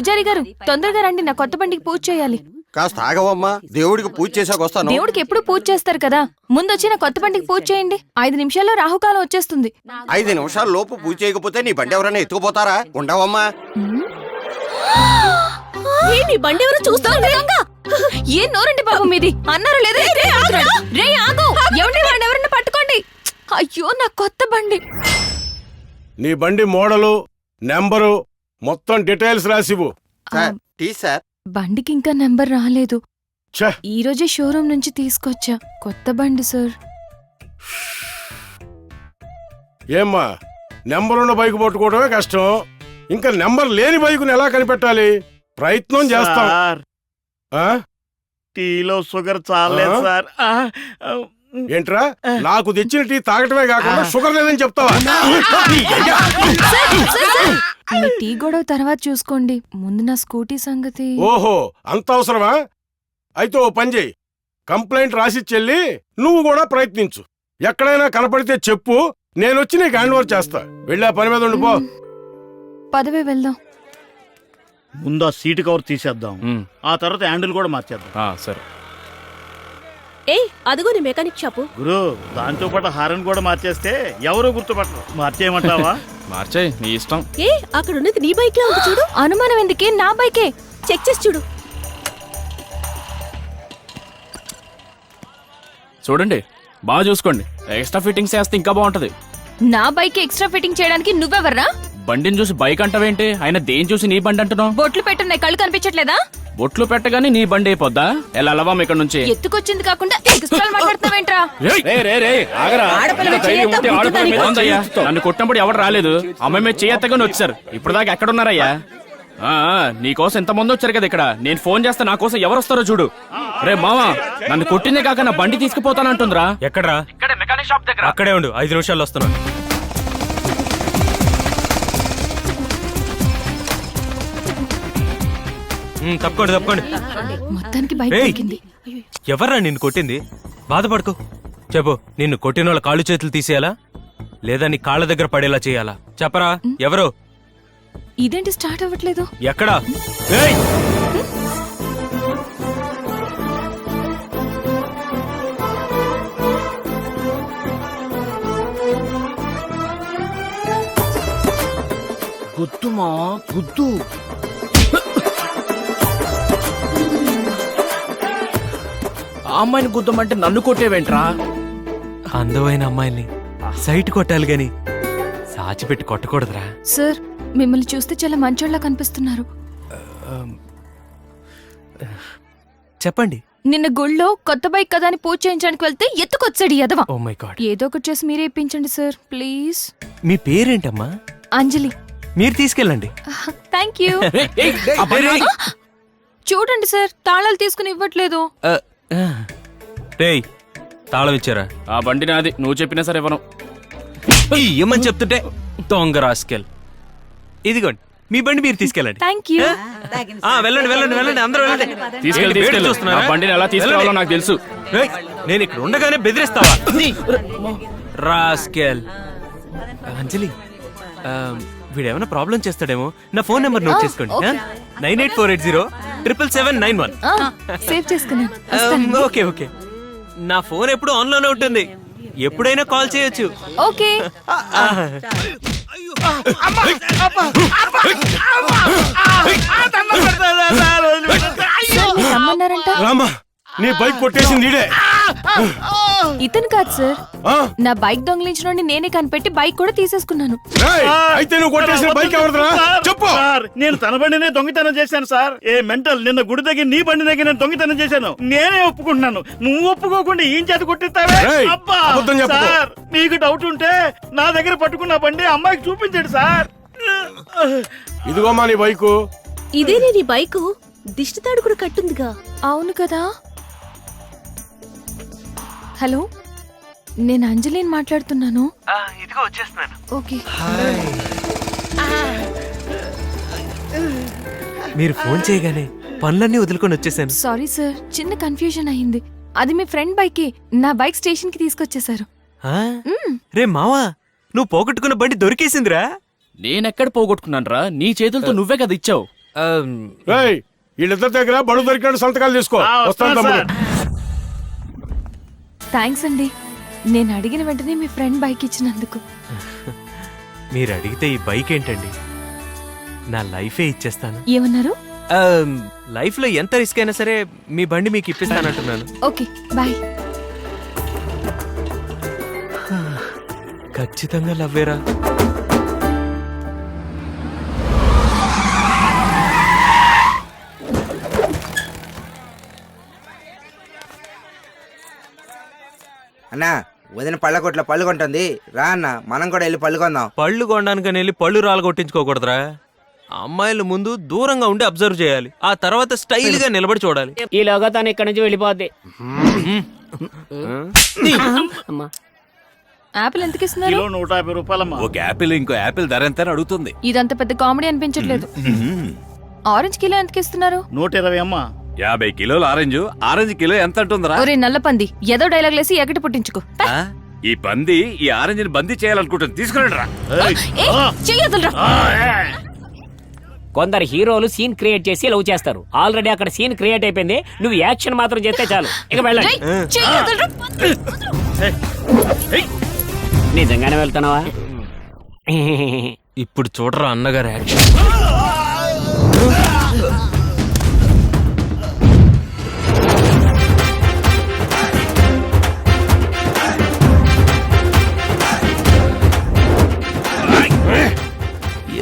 పూజారి గారు తొందరగా రండి, నా కొత్త బండికి పూజ చేయాలి. కాస్త ఆగవమ్మా, దేవుడికి పూజ చేసాక వస్తాను. దేవుడికి ఎప్పుడు పూజ చేస్తారు కదా, ముందొచ్చి నా కొత్త బండికి పూజ చేయండి. 5 నిమిషాల్లో రాహుకాలం వచ్చేస్తుంది. 5 నిమిషాల లోపు పూజ చేయకపోతే నీ బండి ఎవరైనా ఎత్తుకుపోతారా? ఉండవమ్మా. నీ బండి ఎవరు చూస్తారు? ఏం నోరండి బాబు మీది, అన్నారు లేదా? రే ఆగు, ఎవరిని పట్టుకోండి. అయ్యో నా కొత్త బండి. నీ బండి మోడలు, నెంబరు, మొత్తం డీటెయిల్స్ రాసివు. Sir, tea sir. బండికి ఇంకా నెంబర్ రాలేదు. ఛే, ఈ రోజే షోరూమ్ నుంచి తీసుకొచ్చా, కొత్త బండి సార్. ఏమ్మా, నెంబరున్న బైక్ పట్టుకోవడమే కష్టం, ఇంకా నెంబర్ లేని బైకుని ఎలా కనిపెట్టాలి? ప్రయత్నం చేస్తాం. ఆ? టీలో షుగర్ చాలేదు సార్. ఏంట్రా, నాకు తెచ్చిన టీ తాగటమే కాకుండా షుగర్ లేదని చెప్తావా? మీ టీ గొడవ తర్వాత చూసుకోండి, ముందు నా స్కూటీ సంగతి. ఓహో, అంత అవసరమా? అయితే ఓ పని చెయ్యి, కంప్లైంట్ రాసిచ్చెళ్ళి నువ్వు కూడా ప్రయత్నించు. ఎక్కడైనా కనపడితే చెప్పు, నేనొచ్చి నీకు హ్యాండ్ ఓవర్ చేస్తా. వెళ్ళా పని మీద ఉండిపో. పదవే వెళ్దాం. ముందు ఆ సీటు కవర్ తీసేద్దాం, ఆ తర్వాత హ్యాండిల్ కూడా మార్చేద్దాం. సరే. అదిగో నీ మెకానిక్ షాపు. గురు, దాంతో పాటు హారన్ కూడా మార్చేస్తే ఎవరో గుర్తుపట్టరు. మార్చేయమంటావా? మార్చేయ్, నీ ఇష్టం. అక్కడ ఉన్నది నీ బైక్ లా ఉంది చూడు. అనుమానం ఎందుకే, నా బైకే. చెక్ చేసి చూడు. చూడండి, బాగా చూసుకోండి. ఎక్స్ట్రా ఫిట్టింగ్స్ వేస్తే ఇంకా బాగుంటది. నా బైక్ ఎక్స్ట్రా ఫిట్టింగ్ చేయడానికి నువ్వెవర్రా? బండిని చూసి బైక్ అంటావేంటి? ఆయన దేని చూసి నీ బండి అంటున్నావు? బొట్లు పెట్టున్నాయి, కళ్ళు కనిపించట్లేదా? బొట్లు పెట్టగానే నీ బండి అయిపోద్దా? ఎలా అలవాం ఇక్కడ నుంచి? ఎత్తుకొచ్చింది కాకుండా ఎక్స్ట్రాలు మాట్లాడతావేంట్రా? ఆగరా, నన్ను కొట్టినప్పుడు ఎవరు రాలేదు, అమ్మాయి మీద చేయత్తగానే వచ్చారు. ఇప్పుడు దాకా ఎక్కడున్నారయ్యా? నీకోసం ఎంతమంది వచ్చారు కదా ఇక్కడ. నేను ఫోన్ చేస్తే నా కోసం ఎవరు వస్తారో చూడు. రే మావా, నన్ను కొట్టిందే కాక నా బండి తీసుకుపోతానంటుందిరా. ఎక్కడ్రా? ఇక్కడ మెకానిక్ షాప్ దగ్గర. అక్కడే ఉండు, 5 నిమిషాల్లో వస్తున్నాను. తప్పుకోండి. మొత్తానికి బైక్ దొరికింది. ఎవర్రా నిన్ను కొట్టింది? బాధపడుకో, చెప్పు. నిన్ను కొట్టిన వాళ్ళ కాళ్ళు చేతులు తీసేయాలా, లేదా నీ కాళ్ళ దగ్గర పడేలా చేయాలా? చెప్పరా, ఎవరు? ఇదేంటి స్టార్ట్ అవ్వట్లేదు? ఎక్కడా? గుద్దుమా గుద్దు. ఆ అమ్మాయిని గుద్దమంటే నన్ను కొట్టేవేంట్రా? అందమైన అమ్మాయిని సైట్ కొట్టాలి గాని సాచిపెట్టి కొట్టకూడదురా. సార్, మిమ్మల్ని చూస్తే చాలా మంచోళ్ళ కనిపిస్తున్నారు. చెప్పండి. నిన్న గుళ్ళో కొత్త బైక్ కదా అని పూజ చేయించడానికి వెళ్తే ఎత్తుకొచ్చాడు ఎదవా. Oh my god. ఏదో ఒకటి చేసి మీరే ఇప్పించండి సార్, ప్లీజ్. మీ పేరేంటమ్మా? అంజలి. మీరు తీసుకెళ్ళండి. Thank you. చూడండి సార్, తాళాలు తీసుకుని ఇవ్వట్లేదు. రేయ్, తాళం ఇచ్చారా? ఆ బండి నాది, నువ్వు చెప్పినా సరే ఇవ్వను. ఏమని చెప్తుంటే దొంగ రాస్కెల్. ఇదిగోండి, మీ బండి మీరు తీసుకెళ్ళండి. Thank you. వెళ్ళండి, అందరూ వెళ్ళండి. తీసుకెళ్ళి చూస్తున్నారా? బండిని ఎలా తీసుకురావాలో నాకు తెలుసు. రేయ్, నేను ఇక్కడ ఉండగానే బెదిరిస్తావా? రాస్కెల్. అంజలి, వీడేమైనా ప్రాబ్లం చేస్తాడేమో. నా ఫోన్ నెంబర్ నోట్ చేసుకోండి. 9848077791. సేవ్ చేసుకున్నాను. ఓకే. నా ఫోన్ ఎప్పుడు ఆన్ లోనే ఉంటుంది, ఎప్పుడైనా కాల్ చేయొచ్చు. ఓకే. రమ్మన్నారంట. రామా, నీ బైక్ కొట్టేసింది నీడే. ఇతను కాదు సార్, నా బైక్ దొంగిలించిన నేనే కనిపెట్టి బైక్ కూడా తీసేసుకున్నాను. అయితే నువ్వు కొట్టేసిన బైక్ ఎవరిదిరా? చెప్పు. సార్, నేను తన బండినే దొంగతనం చేశాను సార్. ఏ మెంటల్, నిన్న గుడి దగ్గర నీ బండి దగ్గర నేను దొంగతనం చేశాను. నేనే ఒప్పుకుంటున్నాను. నువ్వు ఒప్పుకోకుండా ఏం చేత కొట్టిస్తావే? అబ్బా సార్, మీకు డౌట్ ఉంటే నా దగ్గర పట్టుకున్న బండి అమ్మాయికి చూపించండి సార్. ఇదిగోమ్మా నీ బైకు. ఇదేనే నీ బైకు? దిష్టి తాడు కూడా కట్టుందిగా. అవును కదా. హలో, నేను అంజలిని మాట్లాడుతున్నాను. ఇదిగో వచ్చేస్తున్నాను. ఓకే. మీరు ఫోన్ చేయగానే పనులన్నీ వదులుకొని వచ్చేసాను. సారీ సార్, చిన్న కన్ఫ్యూజన్ అయింది. అది మీ ఫ్రెండ్ బైకే. నా బైక్ స్టేషన్ కి తీసుకొచ్చేసారు. రే మావా, నువ్వు పోగొట్టుకున్న బండి దొరికేసిందిరా. నేనెక్కడ పోగొట్టుకున్నాను రా? నీ చేతులతో నువ్వే కదా ఇచ్చావు. రేయ్ వీళ్ళిద్దరి దగ్గర బడు దొరికినట్టు సంతకాలు తీసుకో. వస్తాను తమ్ముడు. థ్యాంక్స్ అండి, నేను అడిగిన వెంటనే మీ ఫ్రెండ్ బైక్ ఇచ్చినందుకు. మీరు అడిగితే ఈ బైక్ ఏంటండి, నా లైఫే ఇచ్చేస్తాను. ఏమన్నారు? లైఫ్ లో ఎంత రిస్క్ అయినా సరే మీ బండి మీకు ఇప్పిస్తానంటున్నాను. Okay bye. ఖచ్చితంగా లవ్వేరా? అన్నా వదిన పళ్ళ కొట్ల పళ్ళు కొంటుంది రా అన్న, మనం కూడా వెళ్ళి పళ్ళు కొందాం. పళ్ళు కొనడానికని వెళ్ళి పళ్ళు రాలగొట్టించుకోకూడదురా. అమ్మాయిల ముందు దూరంగా ఉండి అబ్జర్వ్ చేయాలి, ఆ తర్వాత స్టైల్ గా నిలబడి చూడాలి. ఈలోగా తను ఇక్కడి నుంచి వెళ్ళిపోద్ది. యాపిల్ ఎంతకి ఇస్తున్నారు? కిలో 150 రూపాయలమ్మా. ఒక యాపిల్ ఇంకో యాపిల్ ధర ఎంత అని అడుగుతుంది. ఇదంత పెద్ద కామెడీ అనిపించట్లేదు. ఆరెంజ్ కిలో ఎంతకి ఇస్తున్నారు? 120 అమ్మా. 50 కిలోలు ఆరెంజ్ కిలో ఎంత అంటుందిరా? ఒరే నల్ల పంది, ఏదో డైలాగ్ లేసి ఎగటి పుట్టించుకో. ఆ? ఈ పంది ఈ ఆరెంజ్ ని బందీ చేయాలనుకుంటుంది, తీసుకురండి రా. చెయ్యదులరా. కొందరు హీరోలు సీన్ క్రియేట్ చేసి లవ్ చేస్తారు. ఆల్రెడీ అక్కడ సీన్ క్రియేట్ అయిపోయింది, నువ్వు యాక్షన్ మాత్రం చేస్తే చాలు. ఇక వెళ్ళండి. నిజంగానే వెళ్తున్నావా? ఇప్పుడు చూడరా అన్నగారు యాక్షన్.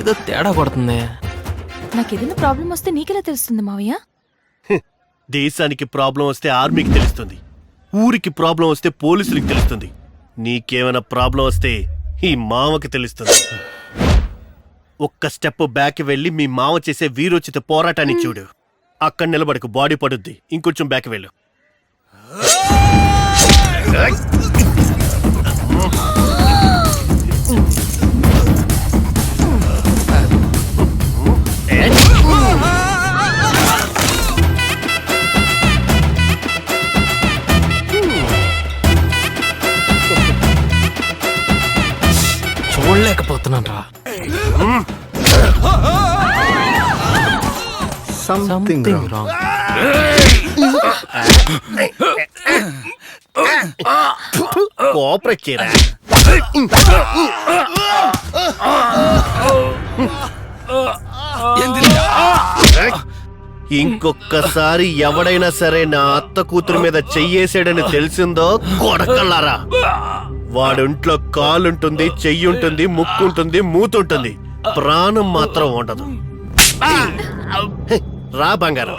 ఏదో తేడా కొడుతుంది. నాకేదైనా ప్రాబ్లం వస్తే నీకెలా తెలుస్తుంది మావయ్య? దేశానికి ప్రాబ్లం వస్తే ఆర్మీకి తెలుస్తుంది, ఊరికి ప్రాబ్లం వస్తే పోలీసులకు తెలుస్తుంది, నీకేమైనా ప్రాబ్లం వస్తే ఈ మామకి తెలుస్తుంది. ఒక్క స్టెప్ బ్యాక్ వెళ్ళి మీ మామ చేసే వీరోచిత పోరాటాన్ని చూడు. అక్కడ నిలబడకు, బాడీ పడుద్ది. ఇంకొంచెం బ్యాక్ వెళ్ళు. చూడలేకపోతున్నాను రా. Something wrong. కోఆపరేట్ చేయరా. ఇంకొక్కసారి ఎవడైనా సరే నా అత్త కూతురు మీద చెయ్యేసాడని తెలిసిందో కొడకల్లారా, వాడింట్లో కాలుంటుంది, చెయ్యుంటుంది, ముక్కుంటుంది, మూతుంటుంది, ప్రాణం మాత్రం ఉండదు. రా బంగారం.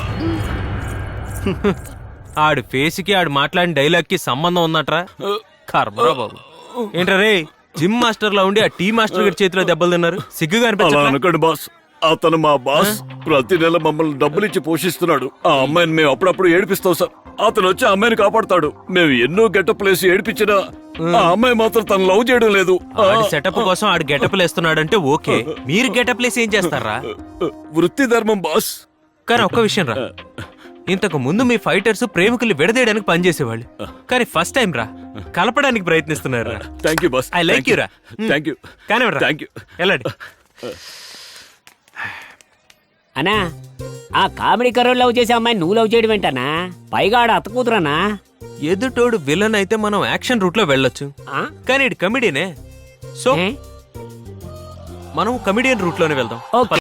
ఆడి ఫేస్ కి ఆడు మాట్లాడిన డైలాగ్ కి సంబంధం ఉందట్రా. కర్మరా బాబు. ఏంట్రా రే, జిమ్ మాస్టర్ లా ఉండి ఆ టీ మాస్టర్ గారి చేతిలో దెబ్బలు తిన్నారు, సిగ్గుగా అనిపించట్లా? అనుకోండి బాస్, అతను మా బాస్. ప్రతి నెల మమ్మల్ని డబ్బులు ఇచ్చి పోషిస్తున్నాడు. ఆ అమ్మాయిని మేము అప్పుడప్పుడు ఏడిపిస్తాం సార్. అతను వచ్చి ఆ అమ్మాయిని కాపాడతాడు. మేము ఎన్నో గెటప్ ప్లేస్ ఏడిపించినా ఆ అమ్మాయి మాత్రం తను లవ్ చేయడం లేదు. ఆడి సెటప్ కోసం ఆడు గెటప్ లేస్తున్నాడంటే ఓకే, మీరు గెటప్ లేసి ఏం చేస్తారా? వృత్తి ధర్మం బాస్. కానీ ఒక్క విషయం రా, ఇంతకు ముందు మీ ఫైటర్స్ ప్రేమికుల్ని విడదీయడానికి పనిచేసేవాళ్ళు, కానీ ఫస్ట్ టైం రా కలపడానికి ప్రయత్నిస్తున్నారు. Thank you boss. I like you రా. Thank you. కానీ థ్యాంక్ యూ. వెళ్ళండి. అనా, ఆ కామెడీ కరోడ్ లవ్ చేసే అమ్మాయి నువ్వు లవ్ చేయడం ఏంటనా? పైగా ఆడ అత్త కూతురనా? ఎదుటోడు విలన్ అయితే మనం యాక్షన్ రూట్ లో వెళ్ళొచ్చు, కానీ ఇటు కమిడీనే. సో మనం కమిడియన్ రూట్ లోనే వెళ్దాం. ఓకే.